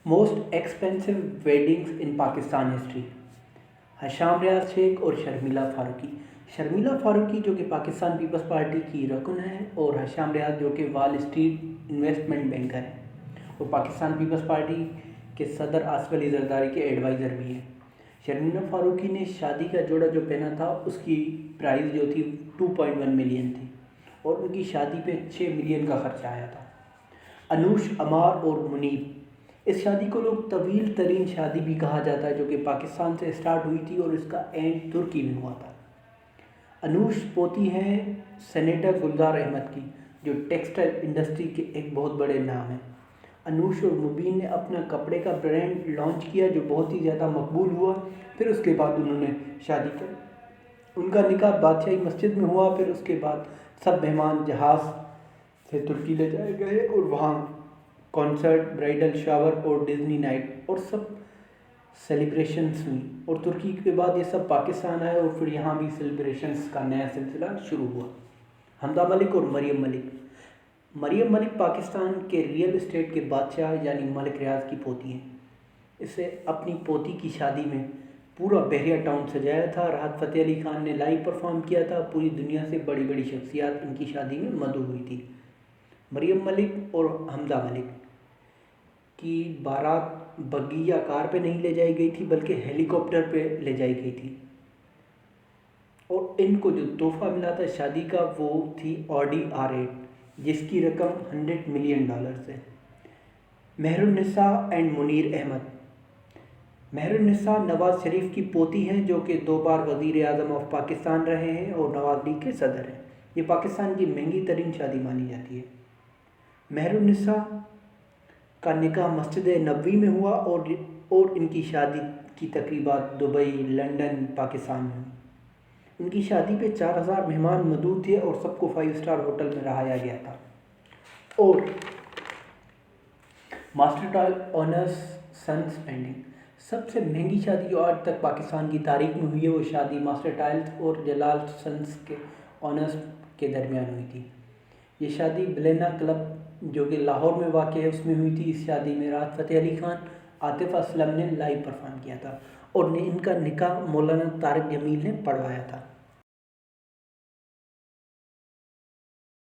Most expensive weddings in Pakistan history, حشام ریاض شیخ اور شرمیلا فاروقی۔ شرمیلا فاروقی جو کہ پاکستان پیپلز پارٹی کی رکن ہے، اور حشام ریاض جو کہ وال اسٹریٹ انویسٹمنٹ بینکر ہے اور پاکستان پیپلز پارٹی کے صدر آصف علی زرداری کے ایڈوائزر بھی ہیں۔ شرمیلا فاروقی نے شادی کا جوڑا جو پہنا تھا اس کی پرائز جو تھی 2.1 ملین تھی، اور ان کی شادی پہ 6 ملین کا خرچہ آیا تھا۔ انوش، عمار اور منیب، اس شادی کو لوگ طویل ترین شادی بھی کہا جاتا ہے، جو کہ پاکستان سے اسٹارٹ ہوئی تھی اور اس کا اینڈ ترکی میں ہوا تھا۔ انوش پوتی ہیں سینیٹر گلزار احمد کی، جو ٹیکسٹائل انڈسٹری کے ایک بہت بڑے نام ہیں۔ انوش اور مبین نے اپنا کپڑے کا برانڈ لانچ کیا جو بہت ہی زیادہ مقبول ہوا۔ پھر اس کے بعد انہوں نے شادی کر، ان کا نکاح بادشاہی مسجد میں ہوا۔ پھر اس کے بعد سب مہمان جہاز سے ترکی لے جائے گئے اور وہاں کانسرٹ، برائڈل شاور اور ڈزنی نائٹ اور سب سیلیبریشنز ہوئیں، اور ترکی کے بعد یہ سب پاکستان آئے اور پھر یہاں بھی سیلیبریشنز کا نیا سلسلہ شروع ہوا۔ حمدہ ملک اور مریم ملک۔ مریم ملک پاکستان کے ریئل اسٹیٹ کے بادشاہ یعنی ملک ریاض کی پوتی ہیں۔ اسے اپنی پوتی کی شادی میں پورا بحریہ ٹاؤن سجایا تھا۔ راحت فتح علی خان نے لائیو پرفارم کیا تھا۔ پوری دنیا سے بڑی بڑی شخصیات ان کی شادی میں مدعو ہوئی تھی۔ مریم ملک اور حمدہ ملک کی بارات بگی یا کار پہ نہیں لے جائی گئی تھی، بلکہ ہیلی کاپٹر پہ لے جائی گئی تھی، اور ان کو جو تحفہ ملا تھا شادی کا وہ تھی آڈی R8 جس کی رقم $100 ملین ہے۔ مہر النساء اینڈ منیر احمد۔ مہر النساء نواز شریف کی پوتی ہیں، جو کہ 2 بار وزیر اعظم آف پاکستان رہے ہیں اور نواز لیگ کے صدر ہیں۔ یہ پاکستان کی مہنگی ترین شادی مانی جاتی ہے۔ مہر النساء کا نکاح مسجد نبوی میں ہوا، اور ان کی شادی کی تقریبات دبئی، لندن، پاکستان میں ہوئی۔ ان کی شادی پہ 4000 مہمان مدعو تھے اور سب کو 5 اسٹار ہوٹل میں رہایا گیا تھا۔ اور master tile owners sons pending. سب سے مہنگی شادی جو آج تک پاکستان کی تاریخ میں ہوئی ہے وہ شادی ماسٹر ٹائلز اور جلال سنس کے اونرز کے درمیان ہوئی تھی۔ یہ شادی بلینا کلب جو کہ لاہور میں واقع ہے اس میں ہوئی تھی۔ اس شادی میں راحت فتح علی خان، عاطف اسلم نے لائیو پرفارم کیا تھا، اور ان کا نکاح مولانا طارق جمیل نے پڑھوایا تھا۔